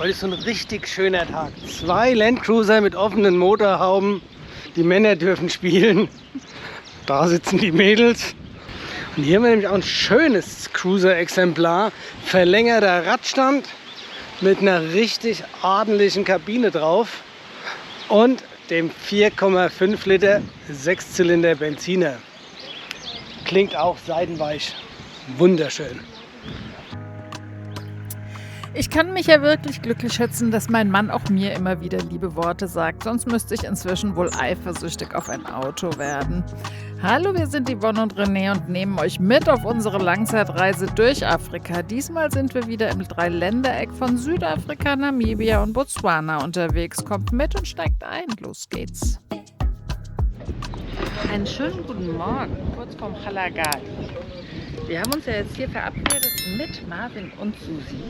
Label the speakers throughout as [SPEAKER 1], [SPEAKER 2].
[SPEAKER 1] Heute ist so ein richtig schöner Tag. 2 Landcruiser mit offenen Motorhauben. Die Männer dürfen spielen. Da sitzen die Mädels. Und hier haben wir nämlich auch ein schönes Cruiser-Exemplar. Verlängerter Radstand mit einer richtig ordentlichen Kabine drauf. Und dem 4,5 Liter 6-Zylinder Benziner. Klingt auch seidenweich. Wunderschön.
[SPEAKER 2] Ich kann mich ja wirklich glücklich schätzen, dass mein Mann auch mir immer wieder liebe Worte sagt. Sonst müsste ich inzwischen wohl eifersüchtig auf ein Auto werden. Hallo, wir sind Yvonne und René und nehmen euch mit auf unsere Langzeitreise durch Afrika. Diesmal sind wir wieder im Dreiländereck von Südafrika, Namibia und Botswana unterwegs. Kommt mit und steigt ein. Los geht's. Einen schönen guten Morgen, kurz vorm Halagali. Wir haben uns ja jetzt hier verabredet mit Marvin und Susi,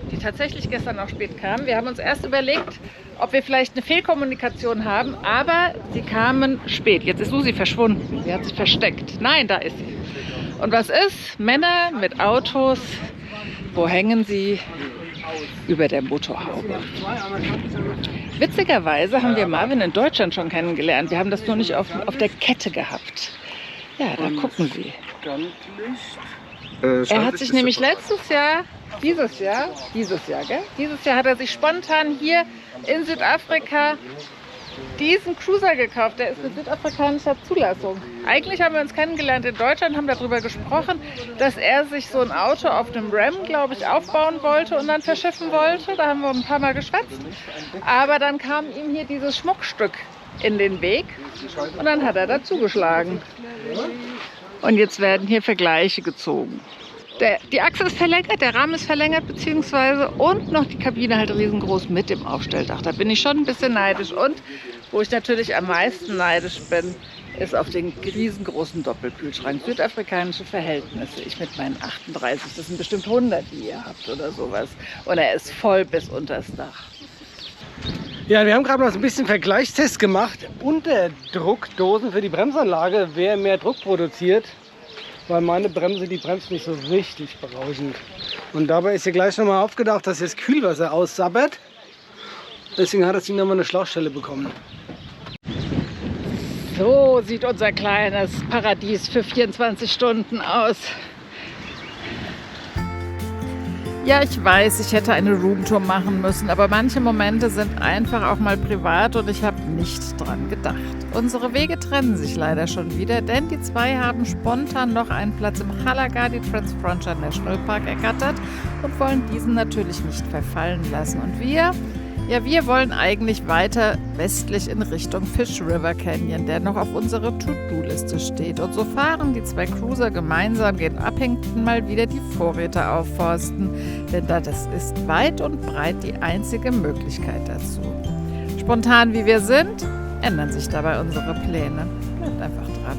[SPEAKER 2] die tatsächlich gestern auch spät kamen. Wir haben uns erst überlegt, ob wir vielleicht eine Fehlkommunikation haben, aber sie kamen spät. Jetzt ist Susi verschwunden. Sie hat sich versteckt. Nein, da ist sie. Und was ist? Männer mit Autos. Wo hängen sie? Über der Motorhaube. Witzigerweise haben wir Marvin in Deutschland schon kennengelernt. Wir haben das nur nicht auf der Kette gehabt. Ja, da gucken Sie. Er hat sich nämlich dieses Jahr, gell? Dieses Jahr hat er sich spontan hier in Südafrika diesen Cruiser gekauft. Der ist mit südafrikanischer Zulassung. Eigentlich haben wir uns kennengelernt in Deutschland, haben darüber gesprochen, dass er sich so ein Auto auf dem Ram, glaube ich, aufbauen wollte und dann verschiffen wollte. Da haben wir ein paar Mal geschwätzt. Aber dann kam ihm hier dieses Schmuckstück in den Weg und dann hat er dazu geschlagen. Und jetzt werden hier Vergleiche gezogen. Die Achse ist verlängert, der Rahmen ist verlängert beziehungsweise und noch die Kabine halt riesengroß mit dem Aufstelldach. Da bin ich schon ein bisschen neidisch und wo ich natürlich am meisten neidisch bin, ist auf den riesengroßen Doppelkühlschrank. Südafrikanische Verhältnisse. Ich mit meinen 38, das sind bestimmt 100, die ihr habt oder sowas. Und er ist voll bis unters Dach.
[SPEAKER 1] Ja, wir haben gerade noch ein bisschen Vergleichstest gemacht. Unterdruckdosen für die Bremsanlage, wer mehr Druck produziert. Weil meine Bremse, die bremst nicht so richtig berauschend. Und dabei ist hier gleich nochmal aufgedacht, dass jetzt Kühlwasser aussabbert. Deswegen hat das Ding nochmal eine Schlauchstelle bekommen.
[SPEAKER 2] So sieht unser kleines Paradies für 24 Stunden aus. Ja, ich weiß, ich hätte eine Roomtour machen müssen, aber manche Momente sind einfach auch mal privat und ich habe nicht dran gedacht. Unsere Wege trennen sich leider schon wieder, denn die zwei haben spontan noch einen Platz im Halagali Trans-Frontier National Park ergattert und wollen diesen natürlich nicht verfallen lassen. Und wir wollen eigentlich weiter westlich in Richtung Fish River Canyon, der noch auf unserer To-Do-Liste steht. Und so fahren die zwei Cruiser gemeinsam gen Abhängten mal wieder die Vorräte aufforsten, denn das ist weit und breit die einzige Möglichkeit dazu. Spontan wie wir sind, ändern sich dabei unsere Pläne. Bleibt einfach dran.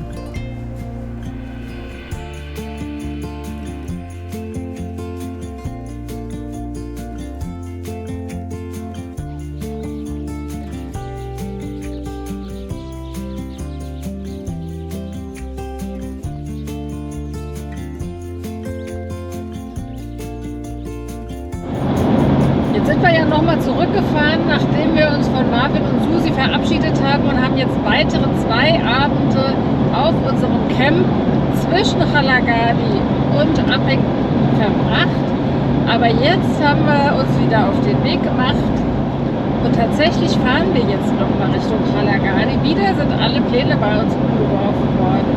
[SPEAKER 2] Sind wir ja nochmal zurückgefahren, nachdem wir uns von Marvin und Susi verabschiedet haben und haben jetzt weitere 2 Abende auf unserem Camp zwischen Halagali und Abhängten verbracht. Aber jetzt haben wir uns wieder auf den Weg gemacht und tatsächlich fahren wir jetzt nochmal Richtung Halagali. Wieder sind alle Pläne bei uns umgeworfen worden.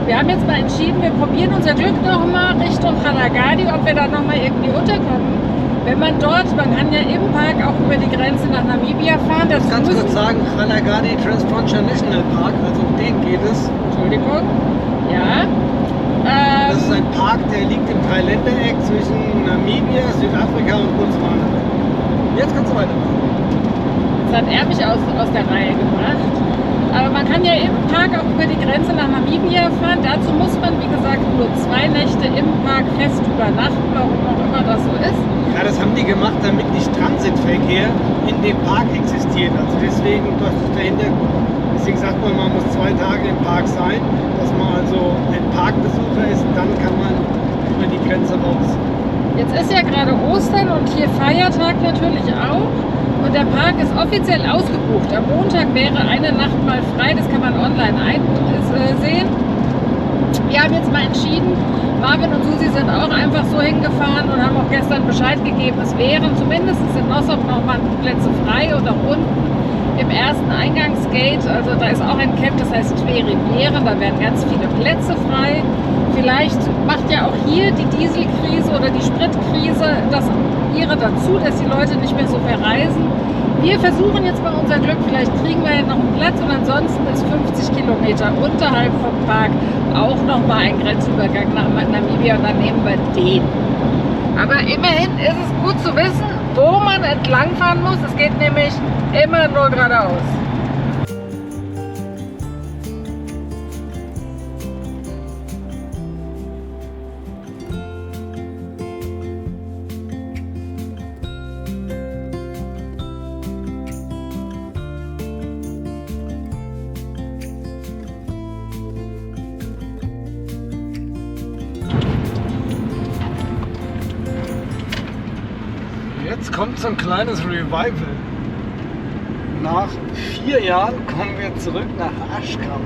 [SPEAKER 2] Wir haben jetzt mal entschieden, wir probieren unser Glück nochmal Richtung Halagali, ob wir da nochmal irgendwie unterkommen. Wenn man kann ja im Park auch über die Grenze nach Namibia fahren.
[SPEAKER 1] Ich kann kurz sagen, Halagali Trans-Frontier National Park, also um den geht es.
[SPEAKER 2] Entschuldigung. Ja.
[SPEAKER 1] Das ist ein Park, der liegt im Dreiländereck zwischen Namibia, Südafrika und Botswana. Jetzt kannst du weitermachen.
[SPEAKER 2] Jetzt hat er mich aus der Reihe gebracht. Aber man kann ja im Park auch über die Grenze nach Namibia fahren. Dazu muss man, wie gesagt, nur 2 Nächte im Park fest übernachten, warum auch immer das so ist.
[SPEAKER 1] Ja, das haben die gemacht, damit nicht Transitverkehr in dem Park existiert. Also deswegen, das ist der Hintergrund. Deswegen sagt man muss 2 Tage im Park sein, dass man also ein Parkbesucher ist, dann kann man über die Grenze raus.
[SPEAKER 2] Jetzt ist ja gerade Ostern und hier Feiertag natürlich auch. Und der Park ist offiziell ausgebucht. Am Montag wäre eine Nacht mal frei, das kann man online einsehen. Wir haben jetzt mal entschieden, Marvin und Susi sind auch einfach so hingefahren und haben auch gestern Bescheid gegeben, es wären zumindest in Nossop noch mal Plätze frei und auch unten im ersten Eingangsgate, also da ist auch ein Camp, das heißt Tverivieren, da werden ganz viele Plätze frei. Vielleicht macht ja auch hier die Dieselkrise oder die Spritkrise das ihre dazu, dass die Leute nicht mehr so verreisen. Wir versuchen jetzt mal unser Glück, vielleicht kriegen wir ja noch einen Platz und ansonsten ist 50 Kilometer unterhalb vom Park auch noch mal ein Grenzübergang nach Namibia und dann nehmen wir den. Aber immerhin ist es gut zu wissen, wo man entlangfahren muss. Es geht nämlich immer nur geradeaus.
[SPEAKER 1] Jetzt kommt so ein kleines Revival. Nach 4 Jahren kommen wir zurück nach Ashkam.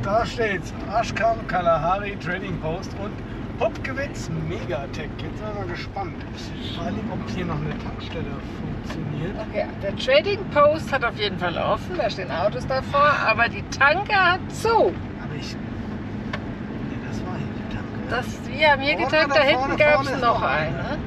[SPEAKER 1] Da steht's, Ashkam Kalahari Trading Post und Popkewitz Megatech. Jetzt sind wir mal gespannt, vor allem, ob hier noch eine Tankstelle funktioniert.
[SPEAKER 2] Okay, der Trading Post hat auf jeden Fall offen, da stehen Autos davor, aber die Tanke hat zu.
[SPEAKER 1] Aber ich... Nee, das war hier die Tanke.
[SPEAKER 2] Wir haben hier getankt, da hinten gab es noch eine.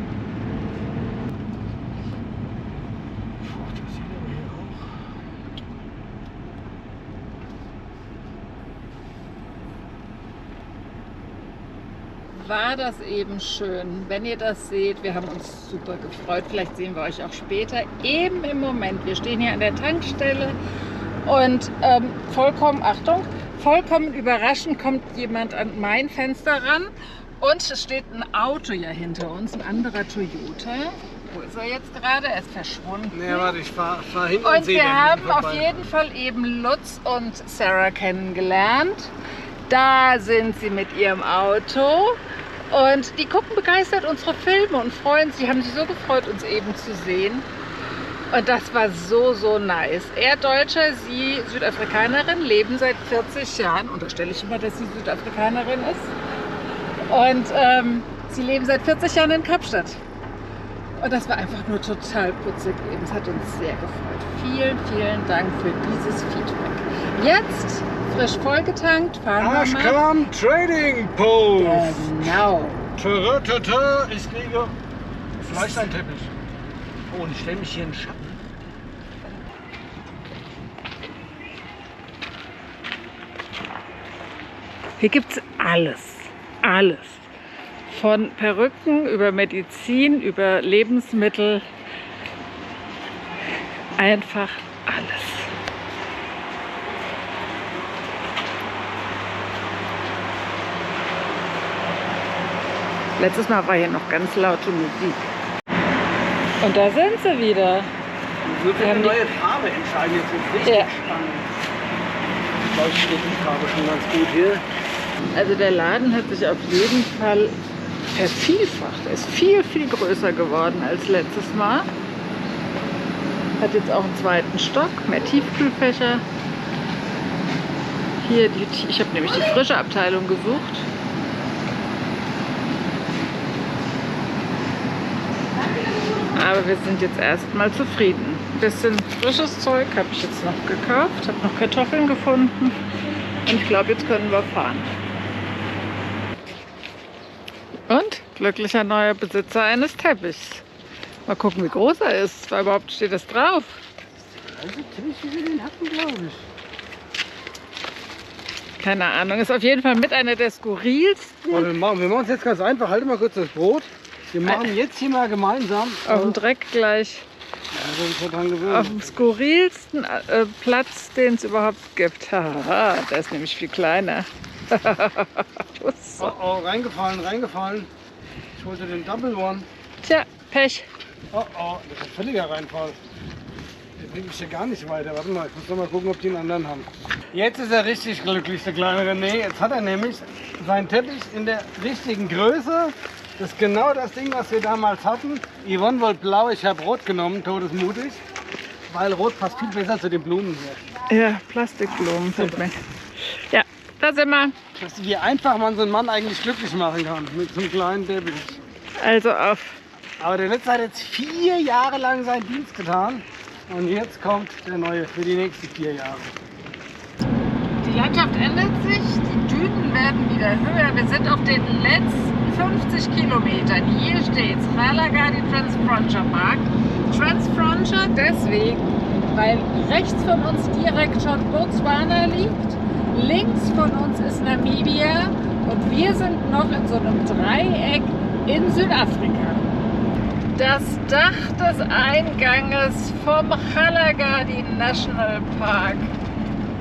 [SPEAKER 2] War das eben schön, wenn ihr das seht. Wir haben uns super gefreut. Vielleicht sehen wir euch auch später. Eben im Moment, wir stehen hier an der Tankstelle und vollkommen überraschend kommt jemand an mein Fenster ran und es steht ein Auto hier hinter uns, ein anderer Toyota. Wo ist er jetzt gerade? Er ist verschwunden.
[SPEAKER 1] Nee, warte, ich fahr hin
[SPEAKER 2] und
[SPEAKER 1] sehe
[SPEAKER 2] wir
[SPEAKER 1] den
[SPEAKER 2] haben auf
[SPEAKER 1] vorbei.
[SPEAKER 2] jeden Fall eben Lutz und Sarah kennengelernt. Da sind sie mit ihrem Auto. Und die gucken begeistert unsere Filme und freuen sich, haben sich so gefreut, uns eben zu sehen. Und das war so, so nice. Er Deutscher, sie Südafrikanerin, leben seit 40 Jahren. Unterstelle ich immer, dass sie Südafrikanerin ist. Und sie leben seit 40 Jahren in Kapstadt. Und das war einfach nur total putzig eben. Es hat uns sehr gefreut. Vielen, vielen Dank für dieses Feedback. Jetzt frisch vollgetankt, fahren wir mal.
[SPEAKER 1] Ashkam Trading Post.
[SPEAKER 2] Genau.
[SPEAKER 1] Tata, ich kriege vielleicht einen Teppich. Oh, und ich stelle mich hier in den Schatten.
[SPEAKER 2] Hier gibt es alles. Alles. Von Perücken über Medizin, über Lebensmittel. Einfach alles. Letztes Mal war hier noch ganz laute Musik. Und da sind sie wieder.
[SPEAKER 1] Wir haben eine neue Farbe entscheiden. Jetzt ist richtig spannend. Ich glaube, ich stehe die Farbe schon ganz gut hier.
[SPEAKER 2] Also der Laden hat sich auf jeden Fall vervielfacht. Er ist viel, viel größer geworden als letztes Mal. Hat jetzt auch einen zweiten Stock, mehr Tiefkühlfächer. Hier, ich habe nämlich die frische Abteilung gesucht. Aber wir sind jetzt erstmal zufrieden. Ein bisschen frisches Zeug habe ich jetzt noch gekauft, habe noch Kartoffeln gefunden und ich glaube, jetzt können wir fahren. Und glücklicher neuer Besitzer eines Teppichs. Mal gucken, wie groß er ist. Weil überhaupt steht das drauf.
[SPEAKER 1] Also Teppich, wie wir den hatten, glaube ich.
[SPEAKER 2] Keine Ahnung, ist auf jeden Fall mit einer der skurrilsten.
[SPEAKER 1] Wir machen es jetzt ganz einfach. Halte mal kurz das Brot. Wir machen jetzt hier mal gemeinsam.
[SPEAKER 2] Auf dem Dreck gleich. Auf dem skurrilsten Platz, den es überhaupt gibt. Haha, der ist nämlich viel kleiner.
[SPEAKER 1] Oh, oh, reingefallen. Ich wollte den Double One.
[SPEAKER 2] Tja, Pech.
[SPEAKER 1] Oh, oh, das ist ein völliger Reinfall. Den bringe ich hier gar nicht weiter. Warte mal, ich muss noch mal gucken, ob die einen anderen haben. Jetzt ist er richtig glücklich, der kleine René. Jetzt hat er nämlich seinen Teppich in der richtigen Größe Das ist genau das Ding, was wir damals hatten. Yvonne wollte blau, ich habe rot genommen, todesmutig. Weil rot passt viel besser zu den Blumen hier.
[SPEAKER 2] Ja, Plastikblumen fällt mir. Ja, da sind wir.
[SPEAKER 1] Wie einfach man so einen Mann eigentlich glücklich machen kann mit so einem kleinen Teppich.
[SPEAKER 2] Also auf.
[SPEAKER 1] Aber der Letzte hat jetzt 4 Jahre lang seinen Dienst getan. Und jetzt kommt der neue für die nächsten 4 Jahre.
[SPEAKER 2] Die Landschaft ändert sich, die Dünen werden wieder höher. Wir sind auf den letzten 50 Kilometern. Hier steht's, Kgalagadi Transfrontier Park. Transfrontier deswegen, weil rechts von uns direkt schon Botswana liegt, links von uns ist Namibia und wir sind noch in so einem Dreieck in Südafrika. Das Dach des Einganges vom Kgalagadi National Park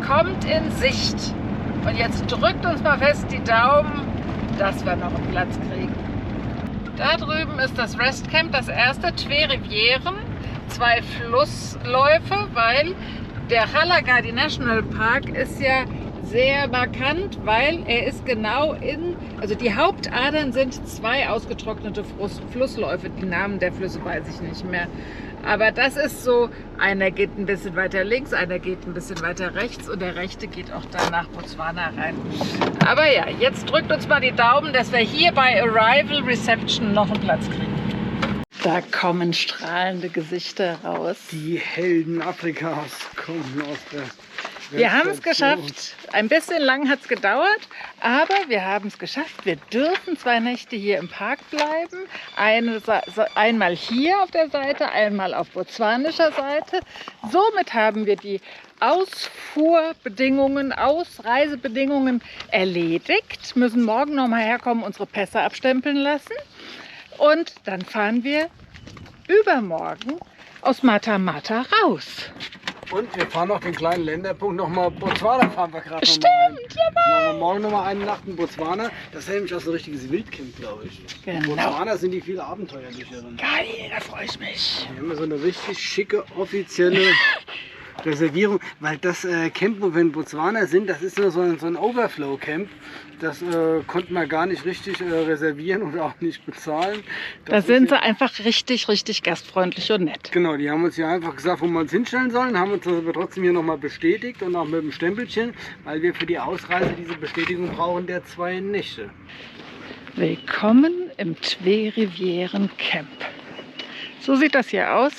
[SPEAKER 2] kommt in Sicht. Und jetzt drückt uns mal fest die Daumen, dass wir noch einen Platz kriegen. Da drüben ist das Restcamp, das erste, Twee Rivieren, 2 Flussläufe, weil der Kgalagadi National Park ist ja sehr markant, weil er ist genau also die Hauptadern sind 2 ausgetrocknete Flussläufe, die Namen der Flüsse weiß ich nicht mehr. Aber das ist so, einer geht ein bisschen weiter links, einer geht ein bisschen weiter rechts und der rechte geht auch dann nach Botswana rein. Aber ja, jetzt drückt uns mal die Daumen, dass wir hier bei Arrival Reception noch einen Platz kriegen. Da kommen strahlende Gesichter raus.
[SPEAKER 1] Die Helden Afrikas kommen aus der
[SPEAKER 2] Wir haben es geschafft. Ein bisschen lang hat es gedauert, aber wir haben es geschafft. Wir dürfen 2 Nächte hier im Park bleiben. Einmal hier auf der Seite, einmal auf botswanischer Seite. Somit haben wir die Ausfuhrbedingungen, Ausreisebedingungen erledigt. Müssen morgen noch mal herkommen, unsere Pässe abstempeln lassen. Und dann fahren wir übermorgen aus Matamata raus.
[SPEAKER 1] Und wir fahren noch den kleinen Länderpunkt nochmal. Botswana fahren wir gerade
[SPEAKER 2] Stimmt,
[SPEAKER 1] ja. Morgen nochmal eine Nacht in Botswana. Das ist nämlich auch so ein richtiges Wildkind, glaube ich.
[SPEAKER 2] Genau.
[SPEAKER 1] In Botswana sind die viel abenteuerlicheren.
[SPEAKER 2] Geil, da freue ich mich.
[SPEAKER 1] Wir haben so eine richtig schicke, offizielle Reservierung. Weil das Camp, wo wir in Botswana sind, das ist nur so ein Overflow-Camp. Das konnten wir gar nicht richtig reservieren und auch nicht bezahlen.
[SPEAKER 2] Da sind sie einfach richtig, richtig gastfreundlich und nett.
[SPEAKER 1] Genau, die haben uns hier einfach gesagt, wo wir uns hinstellen sollen, haben uns das aber trotzdem hier nochmal bestätigt und auch mit dem Stempelchen, weil wir für die Ausreise diese Bestätigung brauchen der 2 Nächte.
[SPEAKER 2] Willkommen im Twee Rivieren Camp. So sieht das hier aus.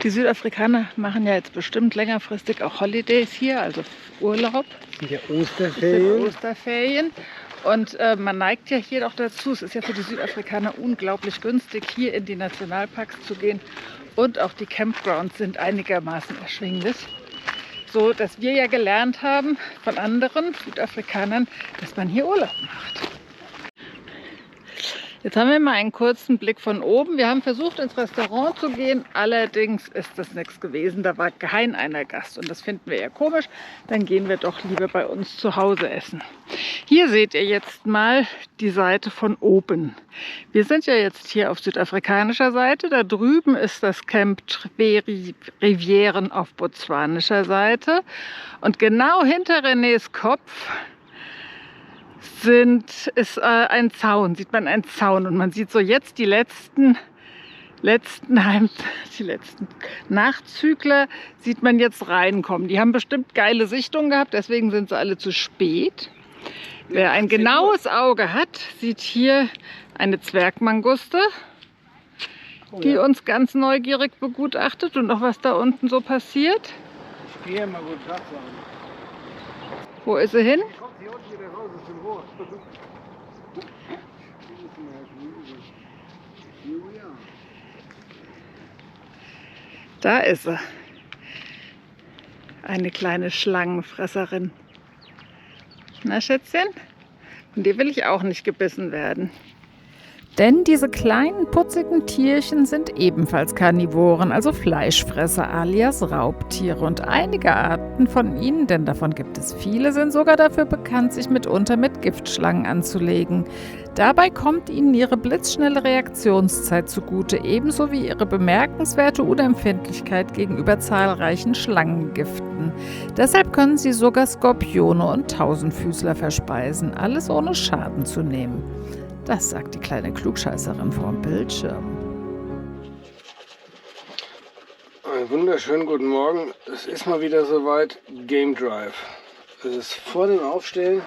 [SPEAKER 2] Die Südafrikaner machen ja jetzt bestimmt längerfristig auch Holidays hier, also Urlaub.
[SPEAKER 1] Ja, Osterferien.
[SPEAKER 2] Osterferien. Und man neigt ja hier auch dazu, es ist ja für die Südafrikaner unglaublich günstig, hier in die Nationalparks zu gehen. Und auch die Campgrounds sind einigermaßen erschwinglich. So, dass wir ja gelernt haben von anderen Südafrikanern, dass man hier Urlaub macht. Jetzt haben wir mal einen kurzen Blick von oben. Wir haben versucht, ins Restaurant zu gehen. Allerdings ist das nichts gewesen. Da war kein einer Gast. Und das finden wir eher komisch. Dann gehen wir doch lieber bei uns zu Hause essen. Hier seht ihr jetzt mal die Seite von oben. Wir sind ja jetzt hier auf südafrikanischer Seite. Da drüben ist das Camp Twee Rivieren auf botswanischer Seite. Und genau hinter Renés Kopf ist ein Zaun, sieht man einen Zaun und man sieht so jetzt die letzten Nachzügler sieht man jetzt reinkommen. Die haben bestimmt geile Sichtungen gehabt, deswegen sind sie alle zu spät. Wer ein genaues Auge hat, sieht hier eine Zwergmanguste, die uns ganz neugierig begutachtet und auch was da unten so passiert.
[SPEAKER 1] Hier mal gut Platz sagen.
[SPEAKER 2] Wo ist sie hin? Da ist sie. Eine kleine Schlangenfresserin. Na, Schätzchen? Von dir will ich auch nicht gebissen werden. Denn diese kleinen, putzigen Tierchen sind ebenfalls Karnivoren, also Fleischfresser alias Raubtiere. Und einige Arten von ihnen, denn davon gibt es viele, sind sogar dafür bekannt, sich mitunter mit Giftschlangen anzulegen. Dabei kommt ihnen ihre blitzschnelle Reaktionszeit zugute, ebenso wie ihre bemerkenswerte Unempfindlichkeit gegenüber zahlreichen Schlangengiften. Deshalb können sie sogar Skorpione und Tausendfüßler verspeisen, alles ohne Schaden zu nehmen. Das sagt die kleine Klugscheißerin vorm Bildschirm.
[SPEAKER 1] Einen wunderschönen guten Morgen. Es ist mal wieder soweit Game Drive. Es ist vor dem Aufstehen.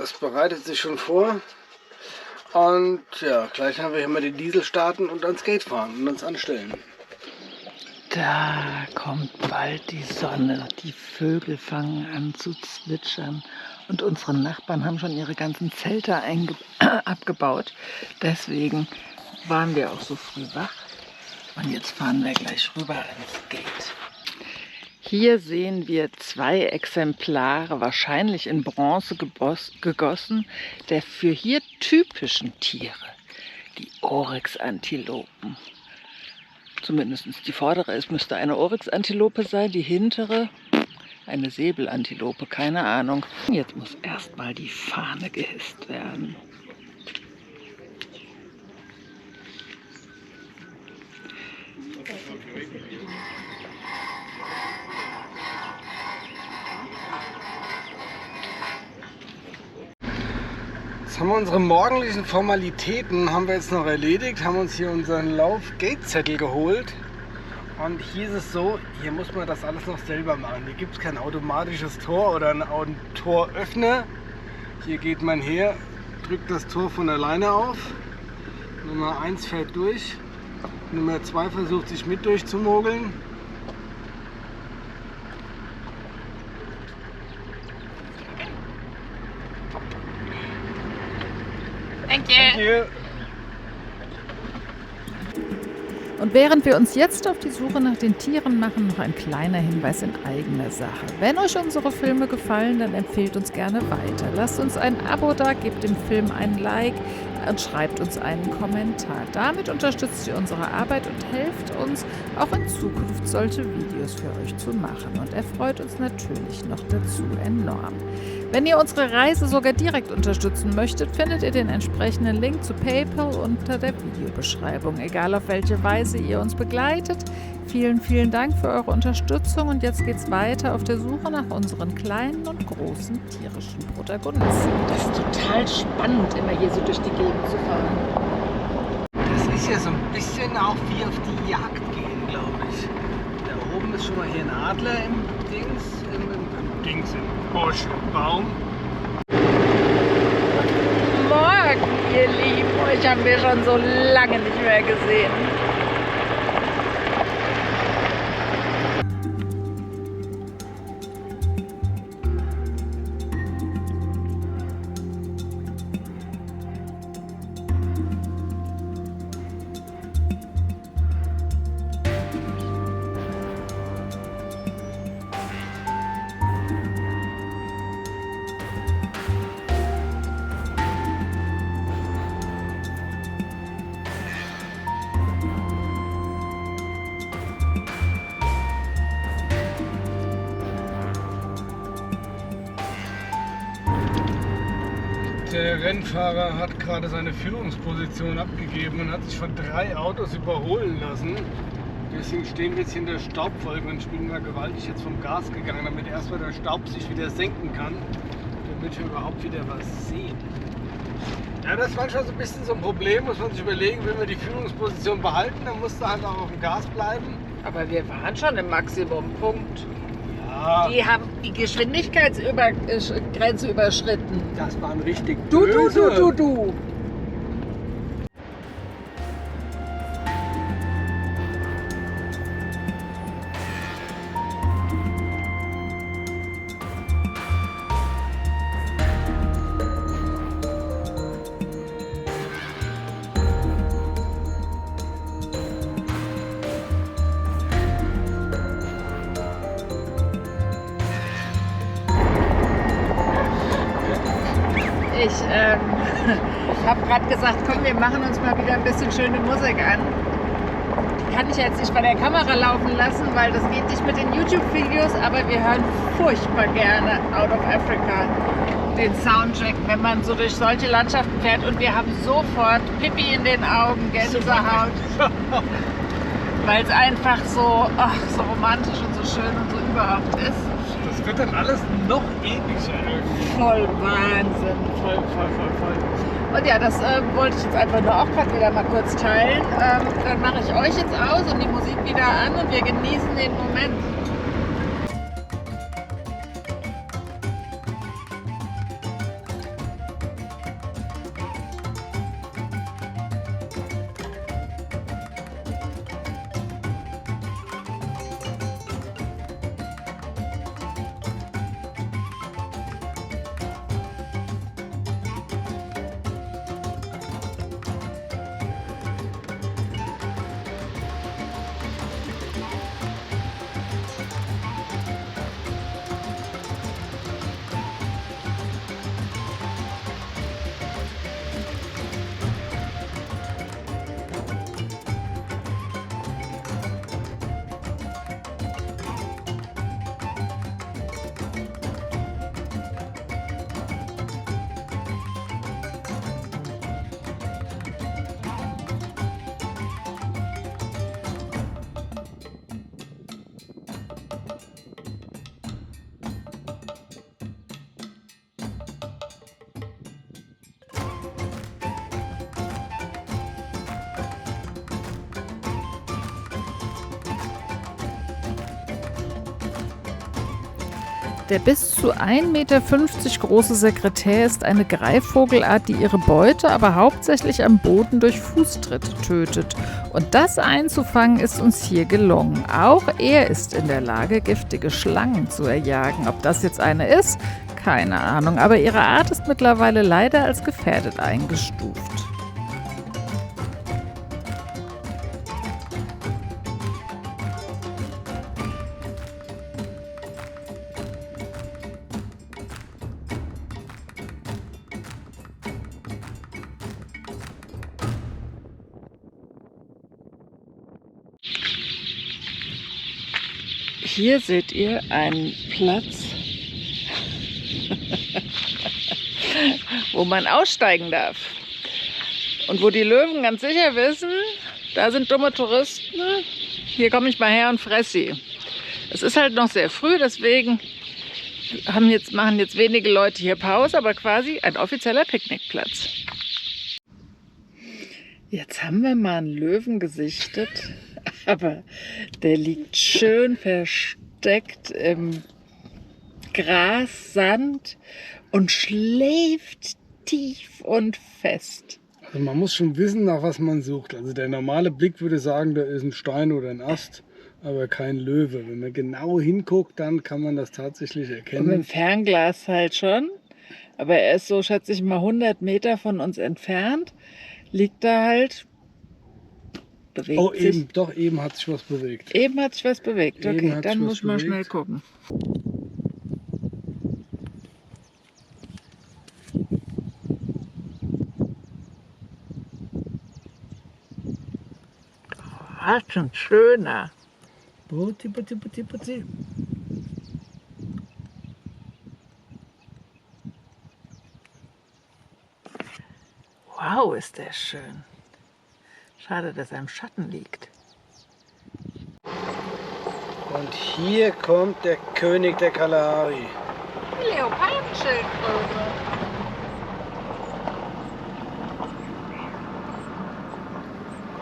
[SPEAKER 1] Es bereitet sich schon vor. Und ja, gleich haben wir hier mal den Diesel starten und ans Gate fahren und uns anstellen.
[SPEAKER 2] Da kommt bald die Sonne, die Vögel fangen an zu zwitschern und unsere Nachbarn haben schon ihre ganzen Zelte abgebaut. Deswegen waren wir auch so früh wach und jetzt fahren wir gleich rüber ans Gate. Hier sehen wir 2 Exemplare, wahrscheinlich in Bronze gegossen, der für hier typischen Tiere, die Oryx-Antilopen. Zumindest die vordere, es müsste eine Oryx-Antilope sein, die hintere eine Säbelantilope, keine Ahnung. Jetzt muss erstmal die Fahne gehisst werden.
[SPEAKER 1] Jetzt haben wir unsere morgendlichen Formalitäten haben wir jetzt noch erledigt, haben uns hier unseren Lauf-Gate-Zettel geholt und hier ist es so, hier muss man das alles noch selber machen. Hier gibt es kein automatisches Tor oder einen Toröffner. Hier geht man her, drückt das Tor von alleine auf, Nummer 1 fährt durch, Nummer 2 versucht sich mit durchzumogeln.
[SPEAKER 2] Danke. Und während wir uns jetzt auf die Suche nach den Tieren machen, noch ein kleiner Hinweis in eigener Sache. Wenn euch unsere Filme gefallen, dann empfehlt uns gerne weiter. Lasst uns ein Abo da, gebt dem Film ein Like und schreibt uns einen Kommentar. Damit unterstützt ihr unsere Arbeit und helft uns, auch in Zukunft solche Videos für euch zu machen. Und erfreut uns natürlich noch dazu enorm. Wenn ihr unsere Reise sogar direkt unterstützen möchtet, findet ihr den entsprechenden Link zu PayPal unter der Videobeschreibung. Egal auf welche Weise ihr uns begleitet. Vielen, vielen Dank für eure Unterstützung und jetzt geht's weiter auf der Suche nach unseren kleinen und großen tierischen Protagonisten.
[SPEAKER 3] Das ist total spannend, immer hier so durch die Gegend zu fahren.
[SPEAKER 1] Das ist ja so ein bisschen auch wie auf die Jagd gehen, glaube ich. Da oben ist schon mal hier ein Adler im Busch, im Baum.
[SPEAKER 2] Morgen, ihr Lieben, euch haben wir schon so lange nicht mehr gesehen.
[SPEAKER 1] Der Rennfahrer hat gerade seine Führungsposition abgegeben und hat sich von 3 Autos überholen lassen. Deswegen stehen wir jetzt hier in der Staubwolke und ich bin mal gewaltig jetzt vom Gas gegangen, damit erstmal der Staub sich wieder senken kann, damit wir überhaupt wieder was sehen. Ja, das war schon so ein bisschen so ein Problem, muss man sich überlegen, will man die Führungsposition behalten, dann musst du halt auch auf dem Gas bleiben.
[SPEAKER 2] Aber wir waren schon im Maximumpunkt.
[SPEAKER 1] Ja,
[SPEAKER 2] Die haben die Geschwindigkeitsgrenze überschritten.
[SPEAKER 1] das waren richtig
[SPEAKER 2] Du.
[SPEAKER 1] böse.
[SPEAKER 2] Ich habe gerade gesagt, komm, wir machen uns mal wieder ein bisschen schöne Musik an. Die kann ich jetzt nicht bei der Kamera laufen lassen, weil das geht nicht mit den YouTube-Videos, aber wir hören furchtbar gerne Out of Africa, den Soundtrack, wenn man so durch solche Landschaften fährt und wir haben sofort Pipi in den Augen, Gänsehaut, weil es einfach so, so romantisch und so schön und so überhaupt ist.
[SPEAKER 1] Das Das wird dann alles noch epischer irgendwie.
[SPEAKER 2] Voll Wahnsinn.
[SPEAKER 1] Voll.
[SPEAKER 2] Und ja, das wollte ich jetzt einfach nur auch gerade wieder mal kurz teilen. Dann mache ich euch jetzt aus und die Musik wieder an und wir genießen den Moment. Der bis zu 1,50 Meter große Sekretär ist eine Greifvogelart, die ihre Beute aber hauptsächlich am Boden durch Fußtritte tötet. Und das einzufangen ist uns hier gelungen. Auch er ist in der Lage, giftige Schlangen zu erjagen. Ob das jetzt eine ist, keine Ahnung. Aber ihre Art ist mittlerweile leider als gefährdet eingestuft. Hier seht ihr einen Platz, wo man aussteigen darf. Und wo die Löwen ganz sicher wissen, da sind dumme Touristen, hier komme ich mal her und fress sie. Es ist halt noch sehr früh, deswegen machen jetzt wenige Leute hier Pause, aber quasi ein offizieller Picknickplatz. Jetzt haben wir mal einen Löwen gesichtet. Aber der liegt schön versteckt im Gras, Sand und schläft tief und fest.
[SPEAKER 1] Also man muss schon wissen, nach was man sucht. Also der normale Blick würde sagen, da ist ein Stein oder ein Ast, aber kein Löwe. Wenn man genau hinguckt, dann kann man das tatsächlich erkennen.
[SPEAKER 2] Und mit dem Fernglas halt schon. Aber er ist so, schätze ich mal, 100 Meter von uns entfernt. Liegt da halt. Bewegt sich.
[SPEAKER 1] Eben hat sich was bewegt.
[SPEAKER 2] Eben hat sich was bewegt. Okay, dann muss man schnell gucken. Was ein schöner.
[SPEAKER 1] Putti.
[SPEAKER 2] Wow, ist der schön. Schade, dass er im Schatten liegt.
[SPEAKER 1] Und hier kommt der König der Kalahari.
[SPEAKER 2] Leopardenschildkröte.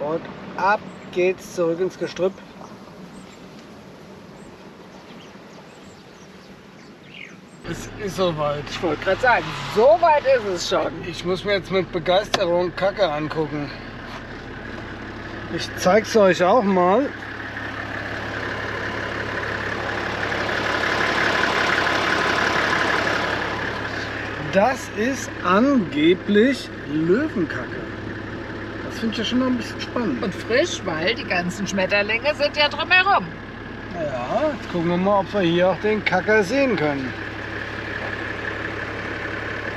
[SPEAKER 1] Und ab geht's zurück ins Gestrüpp. Es ist soweit.
[SPEAKER 2] Ich wollte gerade sagen, so weit ist es schon.
[SPEAKER 1] Ich muss mir jetzt mit Begeisterung Kacke angucken. Ich zeig's euch auch mal. Das ist angeblich Löwenkacke. Das finde ich ja schon noch ein bisschen spannend.
[SPEAKER 2] Und frisch, weil die ganzen Schmetterlinge sind ja drumherum.
[SPEAKER 1] Ja, jetzt gucken wir mal, ob wir hier auch den Kacker sehen können.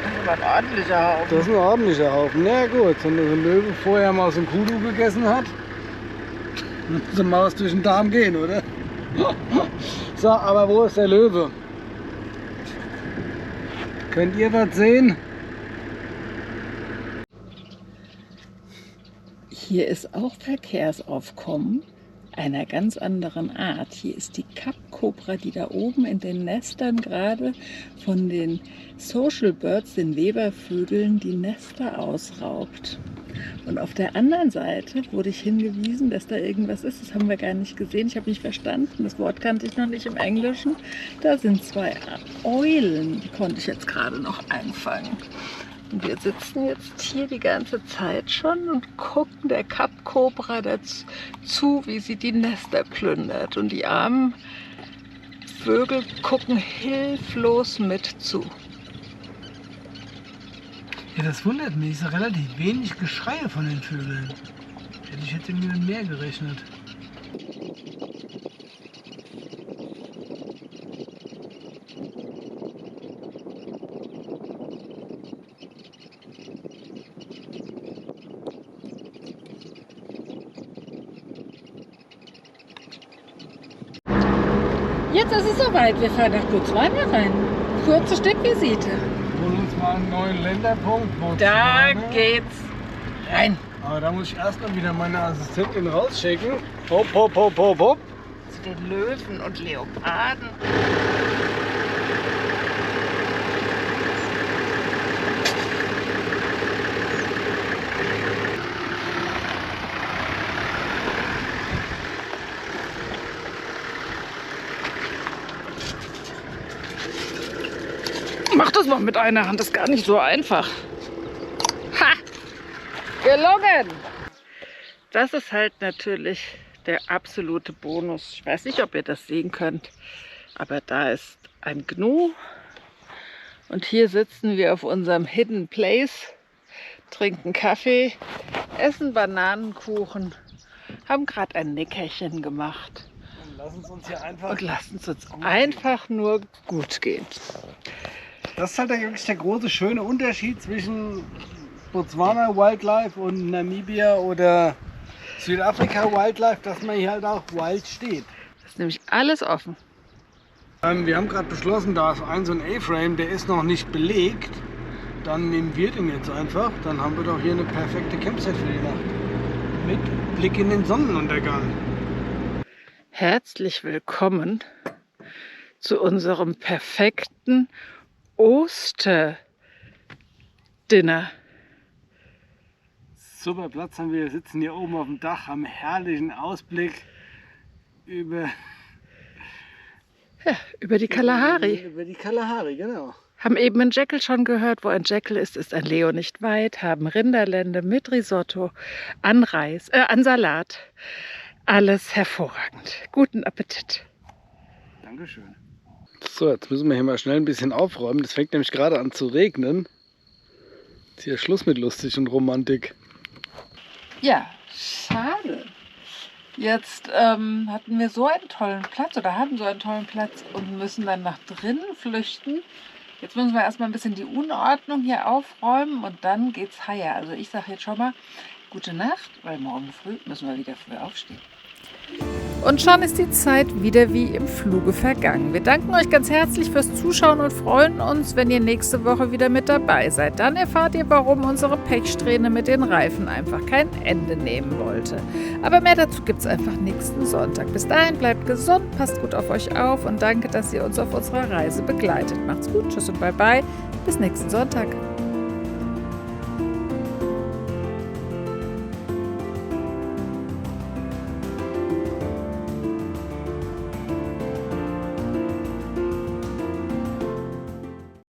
[SPEAKER 2] Das ist aber ein ordentlicher Haufen.
[SPEAKER 1] Das ist ein ordentlicher Haufen. Na gut, wenn der Löwe vorher mal aus dem Kudu gegessen hat, muss er mal was durch den Darm gehen, oder? So, aber wo ist der Löwe? Könnt ihr was sehen?
[SPEAKER 2] Hier ist auch Verkehrsaufkommen, einer ganz anderen Art. Hier ist die Kappkobra, die da oben in den Nestern gerade von den Social Birds, den Webervögeln, die Nester ausraubt. Und auf der anderen Seite wurde ich hingewiesen, dass da irgendwas ist. Das haben wir gar nicht gesehen. Ich habe nicht verstanden. Das Wort kannte ich noch nicht im Englischen. Da sind 2 Eulen. Die konnte ich jetzt gerade noch einfangen. Und wir sitzen jetzt hier die ganze Zeit schon und gucken der Kappkobra dazu, wie sie die Nester plündert. Und die armen Vögel gucken hilflos mit zu.
[SPEAKER 1] Ja, das wundert mich. Es ist relativ wenig Geschreie von den Vögeln. Ich hätte mit mehr gerechnet.
[SPEAKER 2] Jetzt ist es soweit. Wir fahren nach Botswana rein. Kurze Stippvisite.
[SPEAKER 1] Wir holen uns mal einen neuen Länderpunkt.
[SPEAKER 2] Da
[SPEAKER 1] Botswana.
[SPEAKER 2] geht's rein.
[SPEAKER 1] Aber da muss ich erstmal wieder meine Assistentin rausschicken. Hopp, hopp, hopp, hopp, hopp.
[SPEAKER 2] Zu den Löwen und Leoparden. Mach das mal mit einer Hand, das ist gar nicht so einfach. Ha! Gelungen! Das ist halt natürlich der absolute Bonus. Ich weiß nicht, ob ihr das sehen könnt, aber da ist ein Gnu. Und hier sitzen wir auf unserem Hidden Place, trinken Kaffee, essen Bananenkuchen, haben gerade ein Nickerchen gemacht.
[SPEAKER 1] Und lassen es uns hier einfach.
[SPEAKER 2] Und lassen es uns einfach nur gut gehen.
[SPEAKER 1] Das ist halt wirklich der große, schöne Unterschied zwischen Botswana Wildlife und Namibia oder Südafrika Wildlife, dass man hier halt auch wild steht.
[SPEAKER 2] Das ist nämlich alles offen.
[SPEAKER 1] Wir haben gerade beschlossen, da ist so ein A-Frame, der ist noch nicht belegt. Dann nehmen wir den jetzt einfach. Dann haben wir doch hier eine perfekte Campsite für die Nacht. Mit Blick in den Sonnenuntergang.
[SPEAKER 2] Herzlich willkommen zu unserem perfekten Osterdinner.
[SPEAKER 1] Super Platz haben wir. Wir sitzen hier oben auf dem Dach, haben einen herrlichen Ausblick über
[SPEAKER 2] Über die Kalahari.
[SPEAKER 1] Über die Kalahari, genau.
[SPEAKER 2] Haben eben einen Jekyll schon gehört. Wo ein Jekyll ist, ist ein Leo nicht weit. Haben Rinderlende mit Risotto, an Reis, an Salat. Alles hervorragend. Guten Appetit.
[SPEAKER 1] Dankeschön. So, jetzt müssen wir hier mal schnell ein bisschen aufräumen. Das fängt nämlich gerade an zu regnen. Ist hier Schluss mit lustig und Romantik.
[SPEAKER 2] Ja, schade. Jetzt hatten wir so einen tollen Platz oder haben so einen tollen Platz und müssen dann nach drinnen flüchten. Jetzt müssen wir erstmal ein bisschen die Unordnung hier aufräumen und dann geht's heier. Also ich sage jetzt schon mal gute Nacht, weil morgen früh müssen wir wieder früh aufstehen. Und schon ist die Zeit wieder wie im Fluge vergangen. Wir danken euch ganz herzlich fürs Zuschauen und freuen uns, wenn ihr nächste Woche wieder mit dabei seid. Dann erfahrt ihr, warum unsere Pechsträhne mit den Reifen einfach kein Ende nehmen wollte. Aber mehr dazu gibt es einfach nächsten Sonntag. Bis dahin bleibt gesund, passt gut auf euch auf und danke, dass ihr uns auf unserer Reise begleitet. Macht's gut, tschüss und bye bye. Bis nächsten Sonntag.